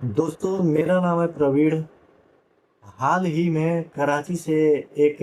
दोस्तों, मेरा नाम है प्रवीण। हाल ही में कराची से एक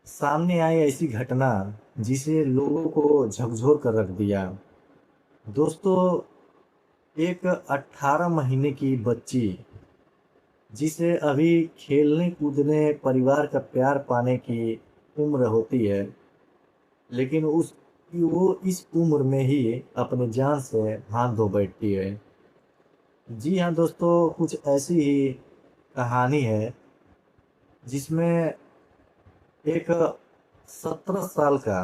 सामने आई ऐसी घटना जिसे लोगों को झकझोर कर रख दिया। दोस्तों, एक 18 महीने की बच्ची जिसे अभी खेलने कूदने परिवार का प्यार पाने की उम्र होती है, लेकिन उस वो इस उम्र में ही अपनी जान से हाथ धो बैठती है। जी हाँ दोस्तों, कुछ ऐसी ही कहानी है जिसमें एक 17 साल का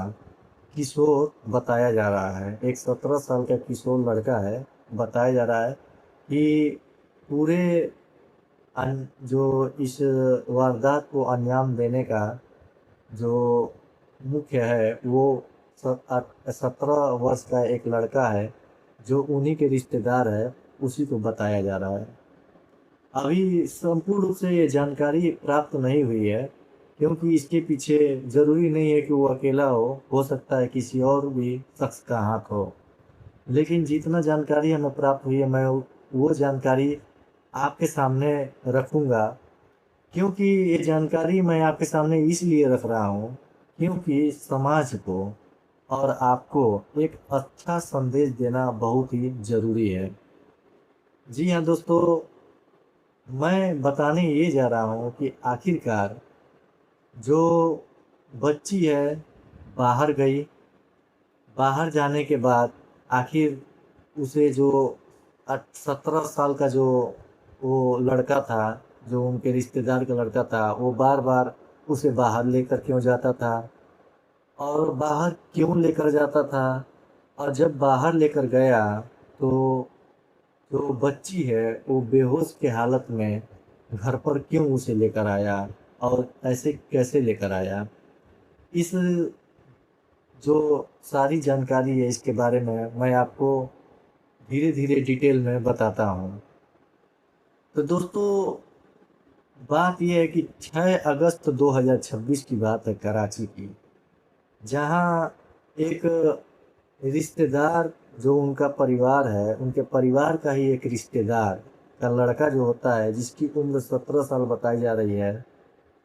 किशोर बताया जा रहा है। एक 17 साल का किशोर लड़का है। बताया जा रहा है कि पूरे जो इस वारदात को अंजाम देने का जो मुख्य है वो 17 वर्ष का एक लड़का है जो उन्हीं के रिश्तेदार है। उसी को बताया जा रहा है। अभी संपूर्ण रूप से ये जानकारी प्राप्त नहीं हुई है, क्योंकि इसके पीछे ज़रूरी नहीं है कि वो अकेला हो सकता है किसी और भी शख्स का हाथ हो। लेकिन जितना जानकारी हमें प्राप्त हुई है, मैं वो जानकारी आपके सामने रखूँगा। क्योंकि ये जानकारी मैं आपके सामने इसलिए रख रहा हूँ, क्योंकि समाज को और आपको एक अच्छा संदेश देना बहुत ही ज़रूरी है। जी हाँ दोस्तों, मैं बताने ये जा रहा हूँ कि आखिरकार जो बच्ची है बाहर गई। बाहर जाने के बाद आखिर उसे जो 17 साल का जो वो लड़का था, जो उनके रिश्तेदार का लड़का था, वो बार बार उसे बाहर लेकर क्यों जाता था और बाहर क्यों लेकर जाता था। और जब बाहर लेकर गया तो जो बच्ची है वो बेहोश के हालत में घर पर क्यों उसे लेकर आया और ऐसे कैसे लेकर आया। इस जो सारी जानकारी है इसके बारे में मैं आपको धीरे धीरे डिटेल में बताता हूँ। तो दोस्तों, बात यह है कि 6 अगस्त 2026 की बात है कराची की, जहाँ एक रिश्तेदार, जो उनका परिवार है, उनके परिवार का ही एक रिश्तेदार का लड़का जो होता है, जिसकी उम्र 17 साल बताई जा रही है,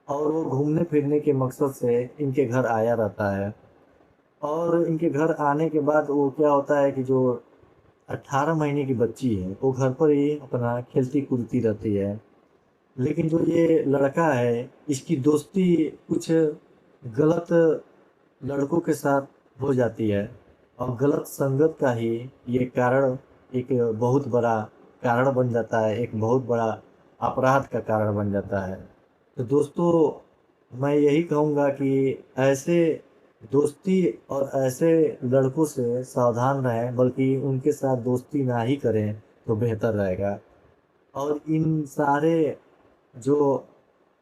और वो घूमने फिरने के मकसद से इनके घर आया रहता है। और इनके घर आने के बाद वो क्या होता है कि जो 18 महीने की बच्ची है वो घर पर ही अपना खेलती कूदती रहती है। लेकिन जो ये लड़का है, इसकी दोस्ती कुछ गलत लड़कों के साथ हो जाती है, और गलत संगत का ही ये कारण एक बहुत बड़ा कारण बन जाता है, एक बहुत बड़ा अपराध का कारण बन जाता है। तो दोस्तों, मैं यही कहूँगा कि ऐसे दोस्ती और ऐसे लड़कों से सावधान रहें, बल्कि उनके साथ दोस्ती ना ही करें तो बेहतर रहेगा। और इन सारे जो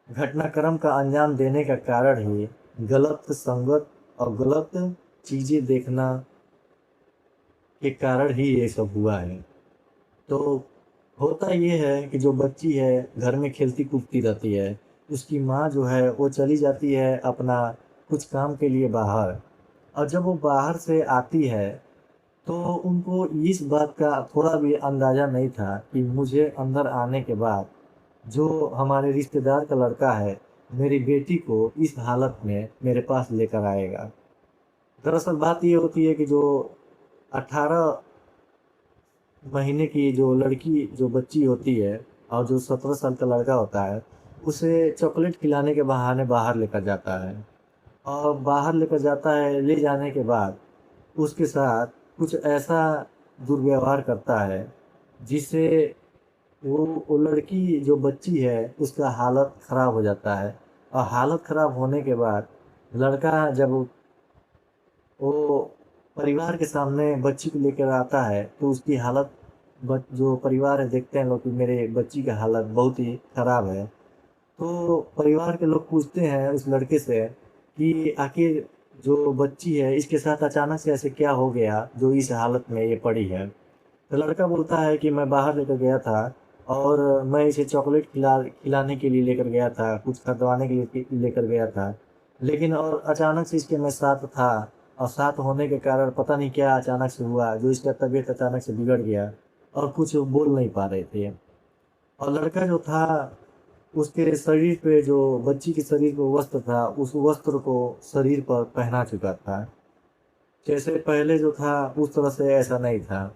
घटनाक्रम का अंजाम देने का कारण ही गलत संगत और गलत चीज़ें देखना के कारण ही ये सब हुआ है। तो होता ये है कि जो बच्ची है घर में खेलती कूदती रहती है, उसकी माँ जो है वो चली जाती है अपना कुछ काम के लिए बाहर। और जब वो बाहर से आती है तो उनको इस बात का थोड़ा भी अंदाज़ा नहीं था कि मुझे अंदर आने के बाद जो हमारे रिश्तेदार का लड़का है, मेरी बेटी को इस हालत में मेरे पास लेकर आएगा। दरअसल बात ये होती है कि जो 18 महीने की जो लड़की, जो बच्ची होती है, और जो 17 साल का लड़का होता है, उसे चॉकलेट खिलाने के बहाने बाहर लेकर जाता है। और बाहर लेकर जाता है, ले जाने के बाद उसके साथ कुछ ऐसा दुर्व्यवहार करता है जिससे वो लड़की, जो बच्ची है, उसका हालत ख़राब हो जाता है। और हालत ख़राब होने के बाद लड़का जब वो परिवार के सामने बच्ची को लेकर आता है तो उसकी हालत, जो परिवार है देखते हैं लोग कि मेरे बच्ची का हालत बहुत ही ख़राब है। तो परिवार के लोग पूछते हैं उस लड़के से कि आखिर जो बच्ची है इसके साथ अचानक से ऐसे क्या हो गया जो इस हालत में ये पड़ी है। तो लड़का बोलता है कि मैं बाहर लेकर गया था और मैं इसे चॉकलेट खिलाने के लिए लेकर गया था, कुछ खरीदवाने के लिए लेकर गया था। लेकिन और अचानक से इसके मैं साथ था, और साथ होने के कारण पता नहीं क्या अचानक से हुआ जो इसका तबीयत अचानक से बिगड़ गया। और कुछ बोल नहीं पा रहे थे। और लड़का जो था, उसके शरीर पे जो बच्ची के शरीर पे वस्त्र था, उस वस्त्र को शरीर पर पहना चुका था। जैसे पहले जो था उस तरह से ऐसा नहीं था।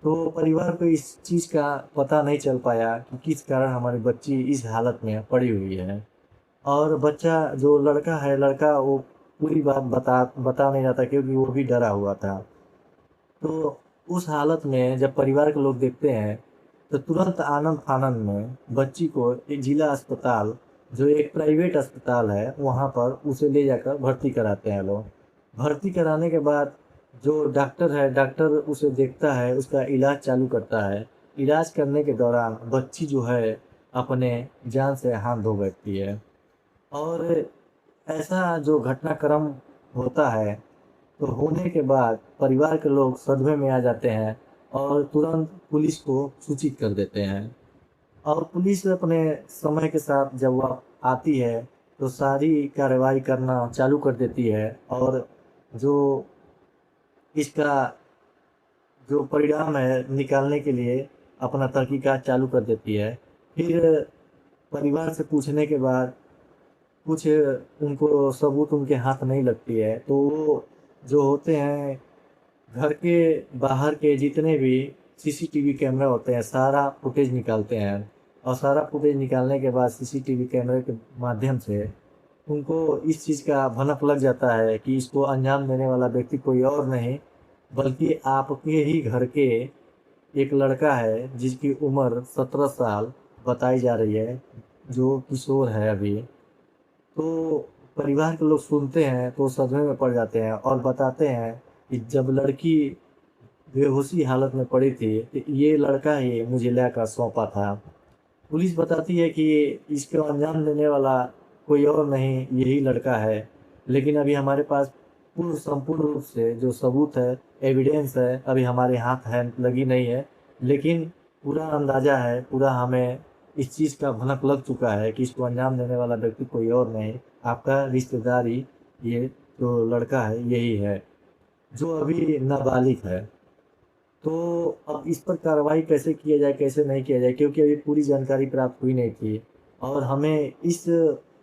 तो परिवार को इस चीज़ का पता नहीं चल पाया कि किस कारण हमारी बच्ची इस हालत में पड़ी हुई है। और बच्चा जो लड़का है, लड़का वो पूरी बात बता बता नहीं रहा था, क्योंकि वो भी डरा हुआ था। तो उस हालत में जब परिवार के लोग देखते हैं, तो तुरंत आनंद फानन में बच्ची को एक जिला अस्पताल, जो एक प्राइवेट अस्पताल है, वहाँ पर उसे ले जाकर भर्ती कराते हैं लोग। भर्ती कराने के बाद जो डॉक्टर है, डॉक्टर उसे देखता है, उसका इलाज चालू करता है। इलाज करने के दौरान बच्ची जो है अपने जान से हाथ धो बैठती है। और ऐसा जो घटनाक्रम होता है, तो होने के बाद परिवार के लोग सदमे में आ जाते हैं और तुरंत पुलिस को सूचित कर देते हैं। और पुलिस अपने समय के साथ जब वह आती है, तो सारी कार्रवाई करना चालू कर देती है। और जो इसका जो परिणाम है निकालने के लिए अपना तहकीकात चालू कर देती है। फिर परिवार से पूछने के बाद कुछ उनको सबूत उनके हाथ नहीं लगती है, तो वो जो होते हैं घर के बाहर के जितने भी सीसीटीवी कैमरा होते हैं, सारा फुटेज निकालते हैं। और सारा फुटेज निकालने के बाद सीसीटीवी कैमरे के माध्यम से उनको इस चीज़ का भनक लग जाता है कि इसको अंजाम देने वाला व्यक्ति कोई और नहीं, बल्कि आपके ही घर के एक लड़का है, जिसकी उम्र 17 साल बताई जा रही है, जो किशोर है अभी। तो परिवार के लोग सुनते हैं तो सदमे में पड़ जाते हैं और बताते हैं कि जब लड़की बेहोशी हालत में पड़ी थी, तो ये लड़का ही मुझे लाकर सौंपा था। पुलिस बताती है कि इसको अंजाम देने वाला कोई और नहीं, यही लड़का है। लेकिन अभी हमारे पास पूर्ण संपूर्ण रूप से जो सबूत है, एविडेंस है, अभी हमारे हाथ है लगी नहीं है। लेकिन पूरा अंदाज़ा है, पूरा हमें इस चीज़ का भनक लग चुका है कि इसको अंजाम देने वाला व्यक्ति कोई और नहीं, आपका रिश्तेदार ही, ये जो लड़का है यही है, जो अभी नाबालिग है। तो अब इस पर कार्रवाई कैसे किया जाए, कैसे नहीं किया जाए, क्योंकि अभी पूरी जानकारी प्राप्त हुई नहीं थी। और हमें इस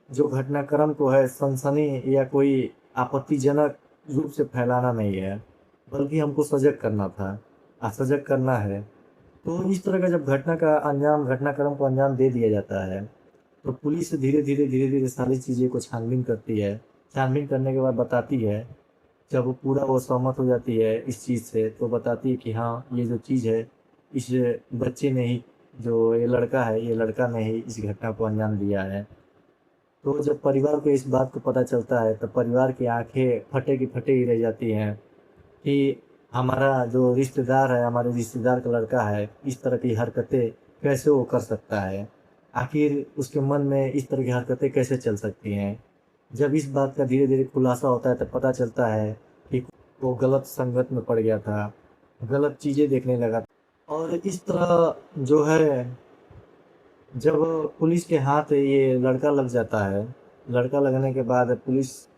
जो घटनाक्रम को है सनसनी या कोई आपत्तिजनक रूप से फैलाना नहीं है, बल्कि हमको सजग करना था, सजग करना है। तो इस तरह का जब घटनाक्रम को अंजाम दे दिया जाता है, तो पुलिस धीरे धीरे सारी चीज़ें को छानबीन करती है। छानबीन करने के बाद बताती है, जब वो पूरा वो सहमत हो जाती है इस चीज़ से, तो बताती है कि हाँ, ये जो चीज़ है, इस बच्चे ने ही, जो ये लड़का है, ये लड़का ने ही इस घटना को अंजाम दिया है। तो जब परिवार को इस बात को पता चलता है, तो परिवार की आंखें फटे की फटे ही रह जाती हैं कि हमारा जो रिश्तेदार है, हमारे रिश्तेदार का लड़का है, इस तरह की हरकतें कैसे वो कर सकता है। आखिर उसके मन में इस तरह की हरकतें कैसे चल सकती हैं। जब इस बात का धीरे धीरे खुलासा होता है, तब पता चलता है कि वो गलत संगत में पड़ गया था, गलत चीज़ें देखने लगा। और इस तरह जो है, जब पुलिस के हाथ ये लड़का लग जाता है, लड़का लगने के बाद पुलिस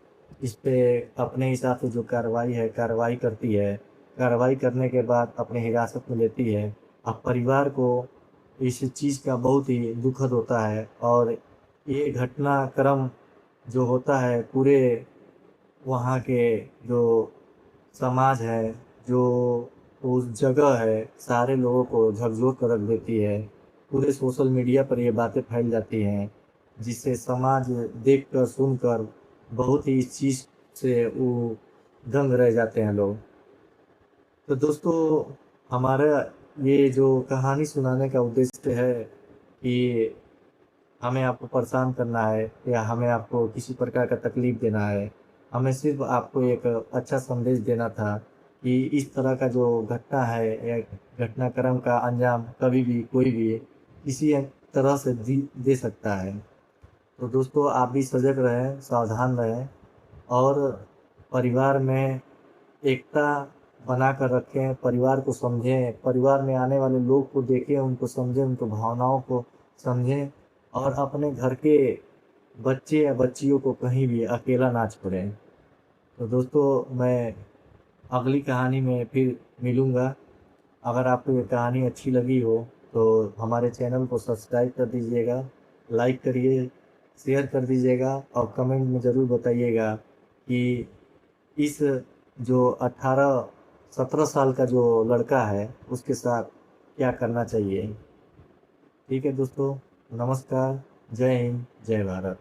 इस पे अपने हिसाब से जो कार्रवाई है, कार्रवाई करती है। कार्रवाई करने के बाद अपने हिरासत में लेती है। अब परिवार को इस चीज़ का बहुत ही दुखद होता है। और ये घटनाक्रम जो होता है, पूरे वहाँ के जो समाज है, जो उस जगह है, सारे लोगों को झकझोर कर रख देती है। पूरे सोशल मीडिया पर ये बातें फैल जाती हैं, जिससे समाज देखकर सुनकर बहुत ही इस चीज़ से वो दंग रह जाते हैं लोग। तो दोस्तों, हमारा ये जो कहानी सुनाने का उद्देश्य है कि हमें आपको परेशान करना है या हमें आपको किसी प्रकार का तकलीफ़ देना है। हमें सिर्फ़ आपको एक अच्छा संदेश देना था कि इस तरह का जो घटना है या घटनाक्रम का अंजाम कभी भी कोई भी किसी तरह से दे सकता है। तो दोस्तों, आप भी सजग रहें, सावधान रहें और परिवार में एकता बनाकर रखें, परिवार को समझें, परिवार में आने वाले लोग को देखें, उनको समझें, उनको भावनाओं को समझें। और अपने घर के बच्चे या बच्चियों को कहीं भी अकेला ना छोड़ें। तो दोस्तों, मैं अगली कहानी में फिर मिलूँगा। अगर आपको ये कहानी अच्छी लगी हो तो हमारे चैनल को सब्सक्राइब कर दीजिएगा, लाइक करिए, शेयर कर दीजिएगा और कमेंट में ज़रूर बताइएगा कि इस जो 18-17 साल का जो लड़का है उसके साथ क्या करना चाहिए। ठीक है दोस्तों, नमस्कार, जय हिंद, जय भारत।